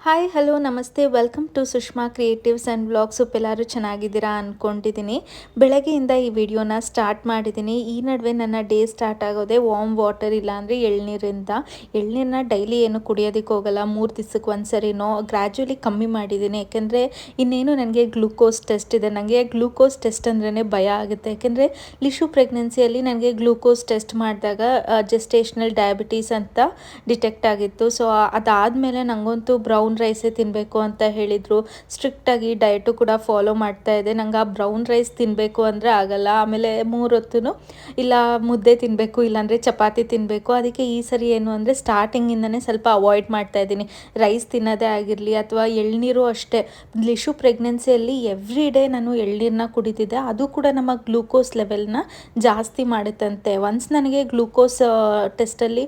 Hi hello ನಮಸ್ತೆ welcome to Sushma creatives and vlogs. ಎಲ್ಲರೂ ಚೆನ್ನಾಗಿದ್ದೀರಾ ಅಂದ್ಕೊಂಡಿದ್ದೀನಿ. ಬೆಳಗ್ಗೆಯಿಂದ ಈ ವಿಡಿಯೋನ ಸ್ಟಾರ್ಟ್ ಮಾಡಿದ್ದೀನಿ. ಈ ನಡುವೆ ನನ್ನ ಡೇ ಸ್ಟಾರ್ಟ್ ಆಗೋದೆ ವಾರ್ಮ್ ವಾಟರ್ ಇಲ್ಲಾಂದರೆ ಎಳ್ನೀರಿಂದ. ಎಳ್ನೀರನ್ನ ಡೈಲಿ ಏನು ಕುಡಿಯೋದಕ್ಕೆ ಹೋಗಲ್ಲ, 3 ದಿವಸಕ್ಕೆ ಒಂದ್ಸರಿನೋ ಗ್ರ್ಯಾಜುಲಿ ಕಮ್ಮಿ ಮಾಡಿದ್ದೀನಿ. ಯಾಕೆಂದರೆ ಇನ್ನೇನು ನನಗೆ ಗ್ಲೂಕೋಸ್ ಟೆಸ್ಟ್ ಇದೆ. ನನಗೆ ಗ್ಲೂಕೋಸ್ ಟೆಸ್ಟ್ ಅಂದ್ರೇ ಭಯ ಆಗುತ್ತೆ. ಯಾಕೆಂದರೆ ಲಿಶು ಪ್ರೆಗ್ನೆನ್ಸಿಯಲ್ಲಿ ನನಗೆ ಗ್ಲೂಕೋಸ್ ಟೆಸ್ಟ್ ಮಾಡಿದಾಗ ಜೆಸ್ಟೇಷನಲ್ ಡಯಾಬಿಟೀಸ್ ಅಂತ ಡಿಟೆಕ್ಟ್ ಆಗಿತ್ತು. ಸೊ ಅದಾದಮೇಲೆ ನನಗಂತೂ ಬ್ರೌನ್ ರೈಸೇ ತಿನ್ನಬೇಕು ಅಂತ ಹೇಳಿದರು. ಸ್ಟ್ರಿಕ್ಟಾಗಿ ಡಯಟು ಕೂಡ ಫಾಲೋ ಮಾಡ್ತಾ ಇದೆ. ನಂಗೆ ಆ ಬ್ರೌನ್ ರೈಸ್ ತಿನ್ನಬೇಕು ಅಂದರೆ ಆಗಲ್ಲ. ಆಮೇಲೆ 3 ಹೊತ್ತು ಇಲ್ಲ ಮುದ್ದೆ ತಿನ್ನಬೇಕು, ಇಲ್ಲಾಂದರೆ ಚಪಾತಿ ತಿನ್ನಬೇಕು. ಅದಕ್ಕೆ ಈ ಸರಿ ಏನು ಅಂದರೆ ಸ್ಟಾರ್ಟಿಂಗಿಂದನೇ ಸ್ವಲ್ಪ ಅವಾಯ್ಡ್ ಮಾಡ್ತಾ ಇದ್ದೀನಿ. ರೈಸ್ ತಿನ್ನೋದೇ ಆಗಿರಲಿ ಅಥವಾ ಎಳ್ನೀರು ಅಷ್ಟೇ. ಲಿಶು ಪ್ರೆಗ್ನೆನ್ಸಿಯಲ್ಲಿ ಎವ್ರಿ ಡೇ ನಾನು ಎಳ್ನೀರನ್ನ ಕುಡಿತಿದ್ದೆ. ಅದು ಕೂಡ ನಮ್ಮ ಗ್ಲೂಕೋಸ್ ಲೆವೆಲ್ನ ಜಾಸ್ತಿ ಮಾಡುತ್ತಂತೆ. ಒನ್ಸ್ ನನಗೆ ಗ್ಲೂಕೋಸ್ ಟೆಸ್ಟಲ್ಲಿ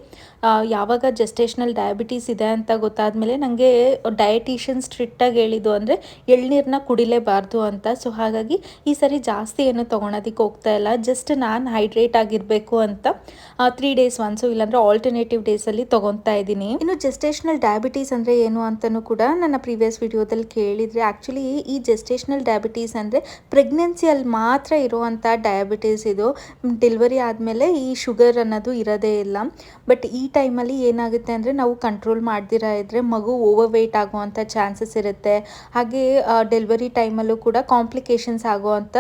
ಯಾವಾಗ ಜೆಸ್ಟೇಷನಲ್ ಡಯಾಬಿಟೀಸ್ ಇದೆ ಅಂತ ಗೊತ್ತಾದಮೇಲೆ ನನಗೆ ಡಯಟಿಷಿಯನ್ ಸ್ಟ್ರಿಕ್ಟಾಗಿ ಹೇಳಿದ್ದು ಅಂದರೆ ಎಳ್ನೀರನ್ನ ಕುಡಿಲೇಬಾರ್ದು ಅಂತ. ಸೊ ಹಾಗಾಗಿ ಈ ಸರಿ ಜಾಸ್ತಿ ಏನು ತೊಗೊಳೋದಕ್ಕೆ ಹೋಗ್ತಾ ಇಲ್ಲ. ಜಸ್ಟ್ ನಾನು ಹೈಡ್ರೇಟ್ ಆಗಿರಬೇಕು ಅಂತ 3 ಡೇಸ್ ಒನ್ಸು ಇಲ್ಲಾಂದರೆ ಆಲ್ಟರ್ನೇಟಿವ್ ಡೇಸಲ್ಲಿ ತೊಗೊತಾ ಇದ್ದೀನಿ. ಇನ್ನು ಜೆಸ್ಟೇಷನಲ್ ಡಯಾಬಿಟೀಸ್ ಅಂದರೆ ಏನು ಅಂತಲೂ ಕೂಡ ನನ್ನ ಪ್ರೀವಿಯಸ್ ವಿಡಿಯೋದಲ್ಲಿ ಕೇಳಿದರೆ, ಆ್ಯಕ್ಚುಲಿ ಈ ಜೆಸ್ಟೇಷನಲ್ ಡಯಾಬಿಟೀಸ್ ಅಂದರೆ ಪ್ರೆಗ್ನೆನ್ಸಿಯಲ್ಲಿ ಮಾತ್ರ ಇರುವಂಥ ಡಯಾಬಿಟೀಸ್. ಇದು ಡೆಲಿವರಿ ಆದಮೇಲೆ ಈ ಶುಗರ್ ಅನ್ನೋದು ಇರೋದೇ ಇಲ್ಲ. ಬಟ್ ಈ ಟೈಮಲ್ಲಿ ಏನಾಗುತ್ತೆ ಅಂದರೆ ನಾವು ಕಂಟ್ರೋಲ್ ಮಾಡ್ದಿರಾ ಇದ್ದರೆ ಮಗು ಓವರ್ ವೆಯ್ಟ್ ಆಗುವಂಥ ಚಾನ್ಸಸ್ ಇರುತ್ತೆ. ಹಾಗೆ ಡೆಲಿವರಿ ಟೈಮಲ್ಲೂ ಕೂಡ ಕಾಂಪ್ಲಿಕೇಶನ್ಸ್ ಆಗುವಂಥ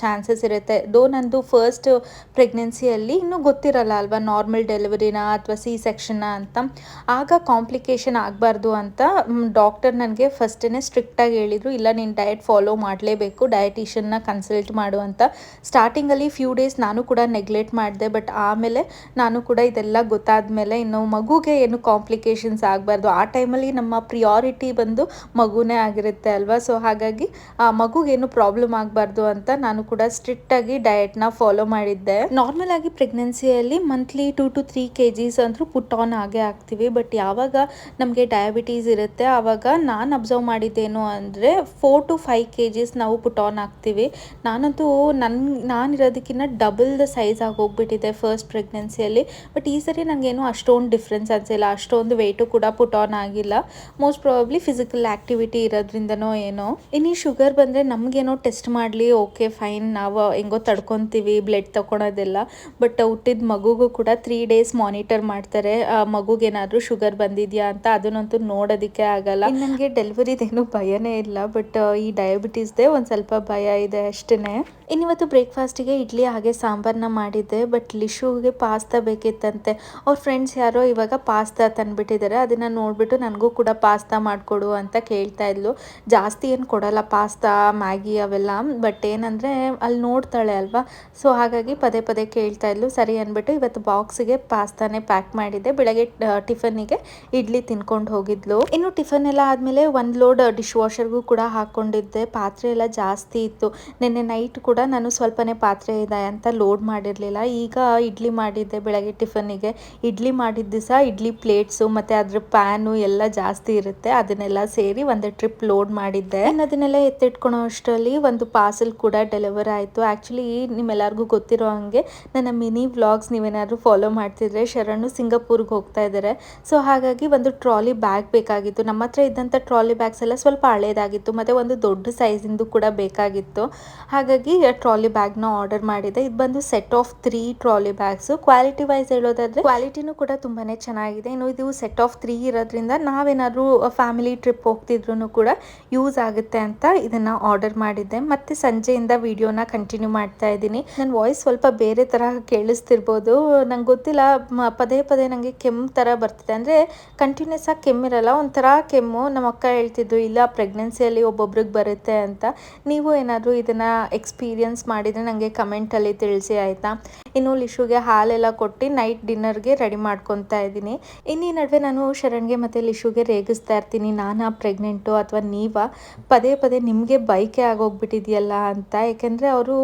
ಚಾನ್ಸಸ್ ಇರುತ್ತೆ. ನಂದು ಫಸ್ಟ್ ಪ್ರೆಗ್ನೆನ್ಸಿಯಲ್ಲಿ ಇನ್ನೂ ಗೊತ್ತಿರಲ್ಲ ಅಲ್ವಾ, ನಾರ್ಮಲ್ ಡೆಲಿವರಿನ ಅಥವಾ ಸಿ ಸೆಕ್ಷನ್ನ ಅಂತ. ಆಗ ಕಾಂಪ್ಲಿಕೇಶನ್ ಆಗಬಾರ್ದು ಅಂತ ಡಾಕ್ಟರ್ ನನಗೆ ಫಸ್ಟೇ ಸ್ಟ್ರಿಕ್ಟಾಗಿ ಹೇಳಿದರು, ಇಲ್ಲ ನೀನು ಡಯಟ್ ಫಾಲೋ ಮಾಡಲೇಬೇಕು, ಡಯಟಿಷನ್ನ ಕನ್ಸಲ್ಟ್ ಮಾಡು ಅಂತ. ಸ್ಟಾರ್ಟಿಂಗಲ್ಲಿ ಫ್ಯೂ ಡೇಸ್ ನಾನು ಕೂಡ ನೆಗ್ಲೆಕ್ಟ್ ಮಾಡಿದೆ. ಬಟ್ ಆಮೇಲೆ ನಾನು ಕೂಡ ಇದೆಲ್ಲ ಗೊತ್ತಾದಮೇಲೆ ಇನ್ನು ಮಗುಗೆ ಏನು ಕಾಂಪ್ಲಿಕೇಶನ್ಸ್ ಆಗಬಾರ್ದು, ಆ ಟೈಮಲ್ಲಿ ನಮ್ಮ ಪ್ರಿಯಾರಿಟಿ ಬಂದು ಮಗುನೇ ಆಗಿರುತ್ತೆ ಅಲ್ವಾ. ಸೊ ಹಾಗಾಗಿ ಆ ಮಗುಗೇನು ಪ್ರಾಬ್ಲಮ್ ಆಗಬಾರ್ದು ಅಂತ ನಾನು ಕೂಡ ಸ್ಟ್ರಿಕ್ಟಾಗಿ ಡಯಟ್ನ ಫಾಲೋ ಮಾಡಿದ್ದೆ. ನಾರ್ಮಲ್ ಆಗಿ ಪ್ರೆಗ್ನೆನ್ಸಿಯಲ್ಲಿ ಮಂತ್ಲಿ 2 to 3 kgs ಅಂದರೂ ಪುಟ್ ಆನ್ ಆಗೇ ಆಗ್ತೀವಿ. ಬಟ್ ಯಾವಾಗ ನಮಗೆ ಡಯಾಬಿಟೀಸ್ ಇರುತ್ತೆ ಆವಾಗ ನಾನು ಅಬ್ಸರ್ವ್ ಮಾಡಿದ್ದೇನು ಅಂದರೆ 4 to 5 kgs ನಾವು ಪುಟ್ ಆನ್ ಆಗ್ತೀವಿ. ನಾನಂತೂ ನಾನಿರೋದಕ್ಕಿಂತ ಡಬಲ್ ದ ಸೈಜ್ ಆಗೋಗ್ಬಿಟ್ಟಿದೆ ಫಸ್ಟ್ ಪ್ರೆಗ್ನೆನ್ಸಿಯಲ್ಲಿ. ಬಟ್ ಈ ಸರಿ ನನಗೇನು ಅಷ್ಟೊಂದು ಡಿಫ್ರೆನ್ಸ್ ಅನಿಸಿಲ್ಲ, ಅಷ್ಟೊಂದು ವೆಯ್ಟು ಕೂಡ ಪುಟ್ ಆನ್ ಆಗಿಲ್ಲ. ಮೋಸ್ಟ್ ಪ್ರಾಬಬ್ಲಿ ಫಿಸಿಕಲ್ ಆ್ಯಕ್ಟಿವಿಟಿ ಇರೋದ್ರಿಂದನೋ ಏನೋ. ಇನ್ನು ಶುಗರ್ ಬಂದರೆ ನಮಗೇನೋ ಟೆಸ್ಟ್ ಮಾಡಲಿ, ಓಕೆ ಫೈನ್, ನಾವು ಹೆಂಗೋ ತಡ್ಕೊತೀವಿ ಬ್ಲಡ್ ತಗೊಳೋದೆಲ್ಲ. ಬಟ್ ಹುಟ್ಟಿದ ಮಗುಗೂ ಕೂಡ 3 ಡೇಸ್ ಮಾನಿಟರ್ ಮಾಡ್ತಾರೆ, ಮಗುಗೇನಾದರೂ ಶುಗರ್ ಬಂದಿದೆಯಾ ಅಂತ. ಅದನ್ನಂತೂ ನೋಡೋದಕ್ಕೆ ಆಗಲ್ಲ. ನನಗೆ ಡೆಲಿವರಿದೇನು ಭಯನೇ ಇಲ್ಲ, ಬಟ್ ಈ ಡಯಾಬಿಟೀಸ್ದೇ ಒಂದು ಸ್ವಲ್ಪ ಭಯ ಇದೆ ಅಷ್ಟೇ. ಇನ್ನಿವತ್ತು ಬ್ರೇಕ್ಫಾಸ್ಟಿಗೆ ಇಡ್ಲಿ ಹಾಗೆ ಸಾಂಬಾರನ್ನ ಮಾಡಿದ್ದೆ. ಬಟ್ ಲಿಶುಗೆ ಪಾಸ್ತಾ ಬೇಕಿತ್ತಂತೆ. ಅವ್ರ ಫ್ರೆಂಡ್ಸ್ ಯಾರೋ ಇವಾಗ ಪಾಸ್ತಾ ತಂದುಬಿಟ್ಟಿದ್ದಾರೆ. ಅದನ್ನು ನೋಡಿಬಿಟ್ಟು ನನಗೂ ಕೂಡ ಪಾಸ್ತಾ ಮಾಡಿಕೊಡು ಅಂತ ಕೇಳ್ತಾ ಇದ್ಲು. ಜಾಸ್ತಿ ಏನು ಕೊಡಲ್ಲ ಪಾಸ್ತಾ, ಮ್ಯಾಗಿ ಅವೆಲ್ಲ. ಬಟ್ ಏನಂದರೆ ಅಲ್ಲಿ ನೋಡ್ತಾಳೆ ಅಲ್ವಾ, ಸೊ ಹಾಗಾಗಿ ಪದೇ ಪದೇ ಕೇಳ್ತಾ ಇದ್ಲು. ಸರಿ ಅಂದ್ಬಿಟ್ಟು ಇವತ್ತು ಬಾಕ್ಸಿಗೆ ಪಾಸ್ತಾನೇ ಪ್ಯಾಕ್ ಮಾಡಿದ್ದೆ. ಬೆಳಗ್ಗೆ ಟಿಫನ್ನಿಗೆ ಇಡ್ಲಿ ತಿನ್ಕೊಂಡು ಹೋಗಿದ್ಲು. ಇನ್ನು ಟಿಫನ್ ಎಲ್ಲ ಆದಮೇಲೆ 1 ಲೋಡ್ ಡಿಶ್ ವಾಷರ್ಗೂ ಕೂಡ ಹಾಕ್ಕೊಂಡಿದ್ದೆ. ಪಾತ್ರೆ ಎಲ್ಲ ಜಾಸ್ತಿ ಇತ್ತು. ನಿನ್ನೆ ನೈಟ್ ಕೂಡ ನಾನು ಸ್ವಲ್ಪನೇ ಪಾತ್ರೆ ಇದೆ ಅಂತ ಲೋಡ್ ಮಾಡಿರಲಿಲ್ಲ. ಈಗ ಇಡ್ಲಿ ಮಾಡಿದ್ದೆ ಬೆಳಗ್ಗೆ ಟಿಫನ್ನಿಗೆ. ಇಡ್ಲಿ ಮಾಡಿದ ದಿವಸ ಇಡ್ಲಿ ಪ್ಲೇಟ್ಸು ಮತ್ತು ಅದ್ರ ಪ್ಯಾನು ಎಲ್ಲ ಜಾಸ್ತಿ ಇರುತ್ತೆ. ಅದನ್ನೆಲ್ಲ ಸೇರಿ ಒಂದು ಟ್ರಿಪ್ ಲೋಡ್ ಮಾಡಿದ್ದೆ. ಅದನ್ನೆಲ್ಲ ಎತ್ತಿಟ್ಕೊಳೋ ಅಷ್ಟರಲ್ಲಿ ಒಂದು ಪಾರ್ಸಲ್ ಕೂಡ ಡೆಲಿವರ್ ಆಯಿತು. ಆ್ಯಕ್ಚುಲಿ ನಿಮ್ಮೆಲ್ಲರಿಗೂ ಗೊತ್ತಿರೋ ಹಾಗೆ ನನ್ನ ಮಿನಿ ವ್ಲಾಗ್ಸ್ ನೀವೇನಾದರೂ ಫಾಲೋ ಮಾಡ್ತಿದ್ರೆ, ಶರಣು ಸಿಂಗಾಪುರ್ಗೆ ಹೋಗ್ತಾ ಇದ್ದಾರೆ. ಸೊ ಹಾಗಾಗಿ ಒಂದು ಟ್ರಾಲಿ ಬ್ಯಾಗ್ ಬೇಕಾಗಿತ್ತು. ನಮ್ಮ ಹತ್ರ ಇದ್ದಂಥ ಟ್ರಾಲಿ ಬ್ಯಾಗ್ಸ್ ಎಲ್ಲ ಸ್ವಲ್ಪ ಹಳೇದಾಗಿತ್ತು ಮತ್ತು ಒಂದು ದೊಡ್ಡ ಸೈಜಿಂದು ಕೂಡ ಬೇಕಾಗಿತ್ತು. ಹಾಗಾಗಿ ಟ್ರಾಲಿ ಬ್ಯಾಗ್ನ ಆರ್ಡರ್ ಮಾಡಿದೆ. ಇದು ಬಂದು set of 3 trolley bags. Quality wise ಹೇಳೋದಾದರೆ ಕ್ವಾಲಿಟಿನೂ ಕೂಡ ತುಂಬಾ ಚೆನ್ನಾಗಿದೆ. ಇನ್ನು ಇದು ಸೆಟ್ ಆಫ್ 3 ಇರೋದ್ರಿಂದ ನಾವೇನಾದರೂ ಫ್ಯಾಮಿಲಿ ಟ್ರಿಪ್ ಹೋಗ್ತಿದ್ರು ಕೂಡ ಯೂಸ್ ಆಗುತ್ತೆ ಅಂತ ಇದನ್ನು ಆರ್ಡರ್ ಮಾಡಿದ್ದೆ. ಮತ್ತು ಸಂಜೆಯಿಂದ ವಿಡಿಯೋನ ಕಂಟಿನ್ಯೂ ಮಾಡ್ತಾ ಇದ್ದೀನಿ. ನನ್ನ ವಾಯ್ಸ್ ಸ್ವಲ್ಪ ಬೇರೆ ಥರ ಕೇಳಿಸ್ತಿರ್ಬೋದು, ನಂಗೆ ಗೊತ್ತಿಲ್ಲ. ಪದೇ ಪದೇ ನನಗೆ ಕೆಮ್ಮು ಥರ ಬರ್ತಿದೆ. ಅಂದರೆ ಕಂಟಿನ್ಯೂಸ್ ಆಗಿ ಕೆಮ್ಮಿರಲ್ಲ, ಒಂಥರ ಕೆಮ್ಮು. ನಮ್ಮ ಅಕ್ಕ ಹೇಳ್ತಿದ್ರು, ಇಲ್ಲ ಪ್ರೆಗ್ನೆನ್ಸಿಯಲ್ಲಿ ಒಬ್ಬೊಬ್ರಿಗೆ ಬರುತ್ತೆ ಅಂತ. ನೀವು ಏನಾದರೂ ಇದನ್ನು ಎಕ್ಸ್ಪೀರಿಯನ್ಸ್ ಮಾಡಿದರೆ ನನಗೆ ಕಮೆಂಟಲ್ಲಿ ತಿಳಿಸಿ ಆಯಿತಾ. ಇನ್ನು ಲಿಶುಗೆ ಹಾಲೆಲ್ಲ ಕೊಟ್ಟು ನೈಟ್ ಡಿನ್ನರ್ಗೆ ರೆಡಿ ಮಾಡ್ಕೊತಾ ಇದ್ದೀನಿ. ಇನ್ನು ಈ ನಡುವೆ ನಾನು ಶರಣ್ಗೆ ಮತ್ತು ಲಿಶುಗೆ ರೇಗಿಸ್ತಾ ಇರ್ತೀನಿ, ನಾನು ಪ್ರೆಗ್ನೆಂಟು ಅಥವಾ ನೀವಾ ಪದೇ ಪದೇ ನಿಮಗೆ ಬೈಕೆ ಆಗೋಗ್ಬಿಟ್ಟಿದೆಯಲ್ಲ ಅಂತ. ಯಾಕೆಂದರೆ ಅವರು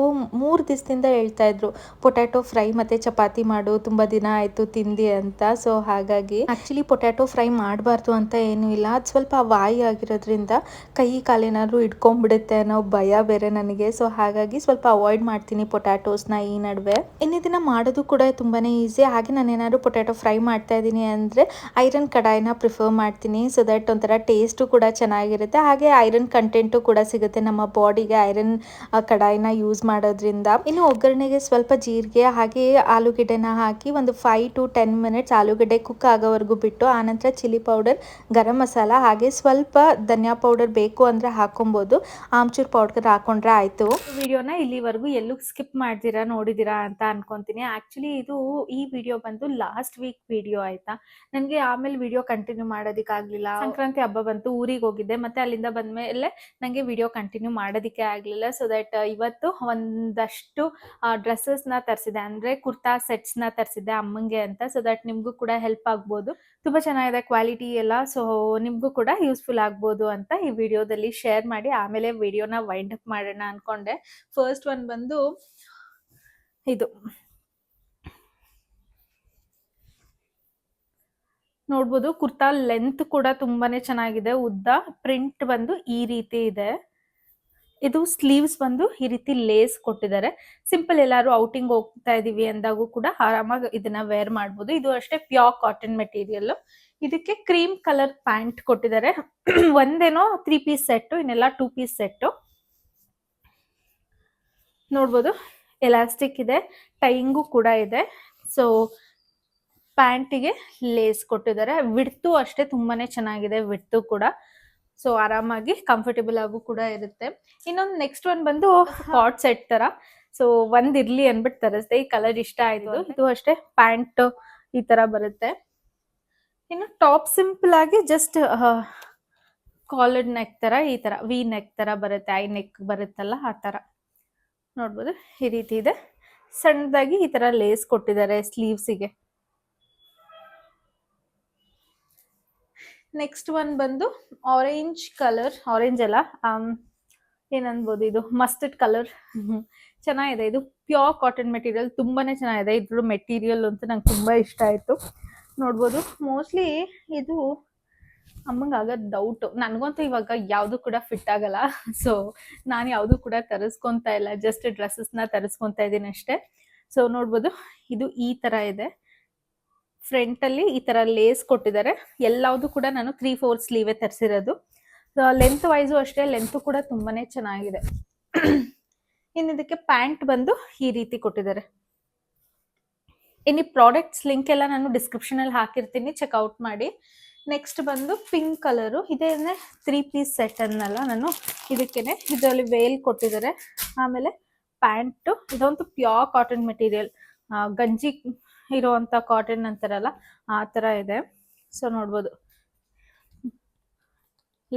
3 ದಿವಸದಿಂದ ಹೇಳ್ತಾಯಿದ್ರು ಪೊಟ್ಯಾಟೊ ಫ್ರೈ ಮತ್ತು ಚಪಾತಿ ಮಾಡು, ತುಂಬ ದಿನ ಆಯಿತು ತಿಂದು ಅಂತ. ಸೊ ಹಾಗಾಗಿ ಆ್ಯಕ್ಚುಲಿ ಪೊಟ್ಯಾಟೊ ಫ್ರೈ ಮಾಡಬಾರ್ದು ಅಂತ ಏನೂ ಇಲ್ಲ. ಅದು ಸ್ವಲ್ಪ ವಾಯಿ ಆಗಿರೋದ್ರಿಂದ ಕೈ ಕಾಲೇನಾದ್ರು ಇಟ್ಕೊಂಡ್ಬಿಡುತ್ತೆ ಅನ್ನೋ ಭಯ ಬೇರೆ ನನಗೆ. ಸೊ ಹಾಗಾಗಿ ಸ್ವಲ್ಪ ಅವಾಯ್ಡ್ ಮಾಡ್ತೀನಿ ಪೊಟ್ಯಾಟೋಸ್ನ ಈ ನಡುವೆ. ಇನ್ನಿದನ್ನು ಮಾಡೋದು ಕೂಡ ತುಂಬಾ ಈಸಿ. ಹಾಗೆ ನಾನು ಏನಾದ್ರು ಪೊಟ್ಯಾಟೊ ಫ್ರೈ ಮಾಡ್ತಾ ಇದ್ದೀನಿ ಅಂದರೆ ಐರನ್ ಕಡಾಯಿನ ಪ್ರಿಫರ್ ಮಾಡ್ತೀನಿ. ಸೊ ದಟ್ ಒಂಥರ ಟೇಸ್ಟು ಕೂಡ ಚೆನ್ನಾಗಿರುತ್ತೆ, ಹಾಗೆ ಐರನ್ ಕಂಟೆಂಟು ಕೂಡ ಸಿಗುತ್ತೆ ನಮ್ಮ ಬಾಡಿಗೆ ಐರನ್ ಕಡಾಯಿನ ಯೂಸ್ ಮಾಡೋದ್ರಿಂದ. ಇನ್ನು ಒಗ್ಗರಣೆಗೆ ಸ್ವಲ್ಪ ಜೀರಿಗೆ ಹಾಗೆ ಆಲೂಗೆಡ್ಡೆನ ಹಾಕಿ ಒಂದು 5 to 10 ಮಿನಿಟ್ಸ್ ಆಲೂಗಡ್ಡೆ ಕುಕ್ ಆಗೋವರೆಗೂ ಬಿಟ್ಟು, ಆನಂತರ ಚಿಲ್ಲಿ ಪೌಡರ್, ಗರಂ ಮಸಾಲ ಹಾಗೆ ಸ್ವಲ್ಪ ಧನಿಯಾ ಪೌಡರ್ ಬೇಕು ಅಂದರೆ ಹಾಕೊಬೋದು, ಆಮ್ಚೂರ್ ಪೌಡರ್ ಹಾಕೊಂಡ್ರೆ ಆಯಿತು. ವಿಡಿಯೋನ ಇಲ್ಲಿವರೆಗೂ ಎಲ್ಲೂ ಸ್ಕಿಪ್ ಮಾಡ್ತೀರಾ ನೋಡಿದ್ದೀರಾ ಅಂತ ಅನ್ಕೊಂತೀನಿ. ಆ್ಯಕ್ಚುಲಿ ಈ ವಿಡಿಯೋ ಬಂದು ಲಾಸ್ಟ್ ವೀಕ್ ವಿಡಿಯೋ ಆಯಿತಾ. ನನಗೆ ಆಮೇಲೆ ವಿಡಿಯೋ ಕಂಟಿನ್ಯೂ ಮಾಡೋದಕ್ಕಾಗಲಿಲ್ಲ. ಸಂಕ್ರಾಂತಿ ಹಬ್ಬ ಬಂತು, ಊರಿಗೆ ಹೋಗಿದ್ದೆ, ಮತ್ತು ಅಲ್ಲಿಂದ ಬಂದಮೇಲೆ ನನಗೆ ವಿಡಿಯೋ ಕಂಟಿನ್ಯೂ ಮಾಡೋದಕ್ಕೆ ಆಗಲಿಲ್ಲ. ಸೊ ದಟ್ ಇವತ್ತು ಒಂದಷ್ಟು ಡ್ರೆಸ್ಸಸ್ನ ತರಿಸಿದೆ, ಅಂದರೆ ಕುರ್ತಾ ಸೆಟ್ಸ್ನ ತರಿಸಿದ್ದೆ ಅಮ್ಮಂಗೆ ಅಂತ. ಸೊ ದಟ್ ನಿಮಗೂ ಕೂಡ ಹೆಲ್ಪ್ ಆಗ್ಬೋದು, ತುಂಬ ಚೆನ್ನಾಗಿದೆ ಕ್ವಾಲಿಟಿ ಎಲ್ಲ. ಸೊ ನಿಮಗೂ ಕೂಡ ಯೂಸ್ಫುಲ್ ಆಗ್ಬೋದು ಅಂತ ಈ ವಿಡಿಯೋದಲ್ಲಿ ಶೇರ್ ಮಾಡಿ ಆಮೇಲೆ ವಿಡಿಯೋನ ವೈಂಡ್ ಅಪ್ ಮಾಡೋಣ ಅಂದ್ಕೊಂಡೆ. ಫಸ್ಟ್ ಒನ್ ಬಂದು ಇದು ನೋಡ್ಬೋದು, ಕುರ್ತಾ ಲೆಂತ್ ಕೂಡ ತುಂಬಾನೇ ಚೆನ್ನಾಗಿದೆ, ಉದ್ದ. ಪ್ರಿಂಟ್ ಬಂದು ಈ ರೀತಿ ಇದೆ. ಇದು ಸ್ಲೀವ್ಸ್ ಬಂದು ಈ ರೀತಿ ಲೇಸ್ ಕೊಟ್ಟಿದ್ದಾರೆ. ಸಿಂಪಲ್ ಎಲ್ಲಾರು ಔಟಿಂಗ್ ಹೋಗ್ತಾ ಇದೀವಿ ಅಂದಾಗೂ ಕೂಡ ಆರಾಮಾಗಿ ಇದನ್ನ ವೇರ್ ಮಾಡ್ಬೋದು. ಇದು ಅಷ್ಟೇ ಪ್ಯೂರ್ ಕಾಟನ್ ಮೆಟೀರಿಯಲ್. ಇದಕ್ಕೆ ಕ್ರೀಮ್ ಕಲರ್ ಪ್ಯಾಂಟ್ ಕೊಟ್ಟಿದ್ದಾರೆ. ಒಂದೇನೋ 3 ಪೀಸ್ ಸೆಟ್, ಇನ್ನೆಲ್ಲ 2 ಪೀಸ್ ಸೆಟ್. ನೋಡ್ಬೋದು ಎಲಾಸ್ಟಿಕ್ ಇದೆ, ಟೈಯಿಂಗು ಕೂಡ ಇದೆ. ಸೊ ಪ್ಯಾಂಟಿಗೆ ಲೇಸ್ ಕೊಟ್ಟಿದ್ದಾರೆ. ವಿಡ್ತು ಅಷ್ಟೇ ತುಂಬಾನೇ ಚೆನ್ನಾಗಿದೆ, ವಿಡ್ತು ಕೂಡ. ಸೊ ಆರಾಮಾಗಿ ಕಂಫರ್ಟೇಬಲ್ ಆಗು ಕೂಡ ಇರುತ್ತೆ. ಇನ್ನೊಂದು ನೆಕ್ಸ್ಟ್ ಒನ್ ಬಂದು ಕಾಟ್ ಸೆಟ್ ತರ. ಸೊ ಒಂದಿರ್ಲಿ ಅನ್ಬಿಟ್ಟು ತರಿಸ್ದೆ, ಈ ಕಲರ್ ಇಷ್ಟ ಆಯ್ತು. ಇದು ಅಷ್ಟೇ ಪ್ಯಾಂಟ್ ಈ ತರ ಬರುತ್ತೆ. ಇನ್ನು ಟಾಪ್ ಸಿಂಪಲ್ ಆಗಿ ಜಸ್ಟ್ ಕಾಲರ್ಡ್ ನೆಕ್ ತರ, ಈ ತರ ವಿ ನೆಕ್ ತರ ಬರುತ್ತೆ, ಐ ನೆಕ್ ಬರುತ್ತಲ್ಲ ಆ ತರ. ನೋಡ್ಬೋದು ಈ ರೀತಿ ಇದೆ. ಸಣ್ಣದಾಗಿ ಈ ತರ ಲೇಸ್ ಕೊಟ್ಟಿದ್ದಾರೆ ಸ್ಲೀವ್ಸಿಗೆ. ನೆಕ್ಸ್ಟ್ ಒನ್ ಬಂದು ಆರೆಂಜ್ ಕಲರ್, ಆರೆಂಜ್ ಅಲ್ಲ, ಏನನ್ಬೋದು, ಇದು ಮಸ್ಟರ್ಡ್ ಕಲರ್. ಚೆನ್ನಾಗಿದೆ. ಇದು ಪ್ಯೂರ್ ಕಾಟನ್ ಮೆಟೀರಿಯಲ್, ತುಂಬಾನೇ ಚೆನ್ನಾಗಿದೆ. ಇದ್ರ ಮೆಟೀರಿಯಲ್ ಅಂತೂ ನಂಗೆ ತುಂಬಾ ಇಷ್ಟ ಆಯ್ತು. ನೋಡ್ಬೋದು, ಮೋಸ್ಟ್ಲಿ ಇದು ಅಮ್ಮಂಗೆ ಆಗೋದು ಡೌಟು. ನನಗಂತೂ ಇವಾಗ ಯಾವುದು ಕೂಡ ಫಿಟ್ ಆಗಲ್ಲ. ಸೊ ನಾನು ಯಾವುದು ಕೂಡ ತರಿಸ್ಕೊತಾ ಇಲ್ಲ, ಜಸ್ಟ್ ಡ್ರೆಸ್ಸಸ್ನ ತರಿಸ್ಕೊತಾ ಇದ್ದೀನಿ ಅಷ್ಟೇ. ಸೊ ನೋಡ್ಬೋದು, ಇದು ಈ ತರ ಇದೆ. ಫ್ರಂಟ್ ಅಲ್ಲಿ ಈ ತರ ಲೇಸ್ ಕೊಟ್ಟಿದ್ದಾರೆ. ಎಲ್ಲಾವುದು ಕೂಡ ನಾನು 3/4 ಸ್ಲೀವೇ ತರಿಸಿರೋದು. ಲೆಂತ್ ವೈಸು ಅಷ್ಟೇ, ಲೆಂತ್ ಕೂಡ ತುಂಬಾನೇ ಚೆನ್ನಾಗಿದೆ. ಇನ್ನು ಇದಕ್ಕೆ ಪ್ಯಾಂಟ್ ಬಂದು ಈ ರೀತಿ ಕೊಟ್ಟಿದ್ದಾರೆ. ಇನ್ನು ಪ್ರಾಡಕ್ಟ್ಸ್ ಲಿಂಕ್ ಎಲ್ಲ ನಾನು ಡಿಸ್ಕ್ರಿಪ್ಷನ್ ಅಲ್ಲಿ ಹಾಕಿರ್ತೀನಿ, ಚೆಕ್ಔಟ್ ಮಾಡಿ. ನೆಕ್ಸ್ಟ್ ಬಂದು ಪಿಂಕ್ ಕಲರು. ಇದೇನೆ 3 ಪೀಸ್ ಸೆಟ್ ಅನ್ನಲ್ಲ ನಾನು, ಇದಕ್ಕೇನೆ ಇದರಲ್ಲಿ ವೇಲ್ ಕೊಟ್ಟಿದ್ದಾರೆ. ಆಮೇಲೆ ಪ್ಯಾಂಟು, ಇದಂತೂ ಪ್ಯೂರ್ ಕಾಟನ್ ಮೆಟೀರಿಯಲ್, ಗಂಜಿ ಇರುವಂತ ಕಾಟನ್ ಅಂತಾರಲ್ಲ ಆ ತರ ಇದೆ. ಸೊ ನೋಡ್ಬೋದು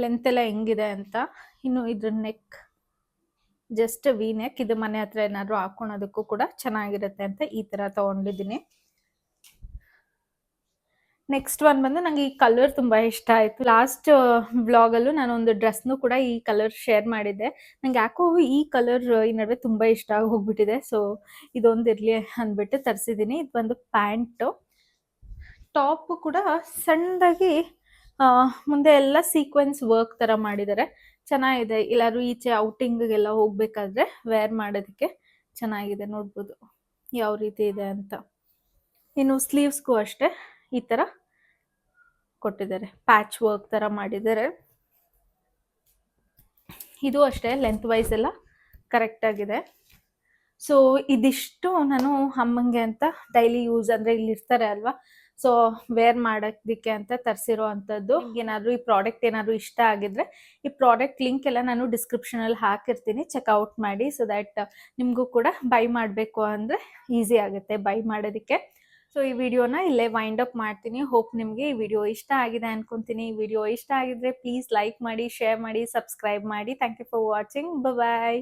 ಲೆಂತ್ ಎಲ್ಲ ಹೆಂಗಿದೆ ಅಂತ. ಇನ್ನು ಇದ್ರ ನೆಕ್ ಜಸ್ಟ್ ವಿ ನೆಕ್. ಇದು ಮನೆ ಹತ್ರ ಏನಾದ್ರು ಹಾಕೊಳೋದಕ್ಕೂ ಕೂಡ ಚೆನ್ನಾಗಿರುತ್ತೆ ಅಂತ ಈ ತರ ತಗೊಂಡಿದ್ದೀನಿ. ನೆಕ್ಸ್ಟ್ ಒನ್ ಬಂದು ನಂಗೆ ಈ ಕಲರ್ ತುಂಬಾ ಇಷ್ಟ ಆಯ್ತು. ಲಾಸ್ಟ್ ವ್ಲಾಗಲ್ಲೂ ನಾನು ಒಂದು ಡ್ರೆಸ್ನು ಕೂಡ ಈ ಕಲರ್ ಶೇರ್ ಮಾಡಿದ್ದೆ. ನಂಗೆ ಯಾಕೋ ಈ ಕಲರ್ ಈ ನಡುವೆ ತುಂಬಾ ಇಷ್ಟ ಆಗಿ ಹೋಗ್ಬಿಟ್ಟಿದೆ. ಸೊ ಇದೊಂದು ಇರ್ಲಿ ಅಂದ್ಬಿಟ್ಟು ತರಿಸಿದ್ದೀನಿ. ಇದು ಬಂದು ಪ್ಯಾಂಟು. ಟಾಪ್ ಕೂಡ ಸಣ್ಣದಾಗಿ ಮುಂದೆ ಎಲ್ಲ ಸೀಕ್ವೆನ್ಸ್ ವರ್ಕ್ ತರ ಮಾಡಿದ್ದಾರೆ, ಚೆನ್ನಾಗಿದೆ. ಎಲ್ಲಾರು ಈಚೆ ಔಟಿಂಗ್ಗೆಲ್ಲ ಹೋಗ್ಬೇಕಾದ್ರೆ ವೇರ್ ಮಾಡೋದಕ್ಕೆ ಚೆನ್ನಾಗಿದೆ. ನೋಡ್ಬೋದು ಯಾವ ರೀತಿ ಇದೆ ಅಂತ. ಇನ್ನು ಸ್ಲೀವ್ಸ್ಗೂ ಅಷ್ಟೇ ಈ ತರ ಕೊಟ್ಟಿದ್ದಾರೆ, ಪ್ಯಾಚ್ ವರ್ಕ್ ತರ ಮಾಡಿದ್ದಾರೆ. ಇದು ಅಷ್ಟೇ ಲೆಂತ್ ವೈಸ್ ಎಲ್ಲ ಕರೆಕ್ಟ್ ಆಗಿದೆ. ಸೊ ಇದಿಷ್ಟು ನಾನು ಅಮ್ಮಂಗೆ ಅಂತ ಡೈಲಿ ಯೂಸ್, ಅಂದ್ರೆ ಇಲ್ಲಿ ಇರ್ತಾರೆ ಅಲ್ವಾ, ಸೊ ವೇರ್ ಮಾಡೋದಕ್ಕೆ ಅಂತ ತರಿಸಿರೋ ಅಂಥದ್ದು. ಏನಾದರೂ ಈ ಪ್ರಾಡಕ್ಟ್ ಏನಾದರೂ ಇಷ್ಟ ಆಗಿದ್ರೆ ಈ ಪ್ರಾಡಕ್ಟ್ ಲಿಂಕ್ ಎಲ್ಲ ನಾನು ಡಿಸ್ಕ್ರಿಪ್ಷನ್ ಅಲ್ಲಿ ಹಾಕಿರ್ತೀನಿ, ಚೆಕ್ಔಟ್ ಮಾಡಿ. ಸೊ ದ್ಯಾಟ್ ನಿಮಗೂ ಕೂಡ ಬೈ ಮಾಡಬೇಕು ಅಂದರೆ ಈಸಿ ಆಗುತ್ತೆ ಬೈ ಮಾಡೋದಕ್ಕೆ. ಸೊ ಈ ವಿಡಿಯೋನ ಇಲ್ಲೇ ವೈಂಡ್ ಅಪ್ ಮಾಡ್ತೀನಿ. ಹೋಪ್ ನಿಮಗೆ ಈ ವಿಡಿಯೋ ಇಷ್ಟ ಆಗಿದೆ ಅನ್ಕೊಂತೀನಿ. ಈ ವಿಡಿಯೋ ಇಷ್ಟ ಆಗಿದ್ರೆ ಪ್ಲೀಸ್ ಲೈಕ್ ಮಾಡಿ, ಶೇರ್ ಮಾಡಿ, ಸಬ್ಸ್ಕ್ರೈಬ್ ಮಾಡಿ. Thank you for watching. Bye.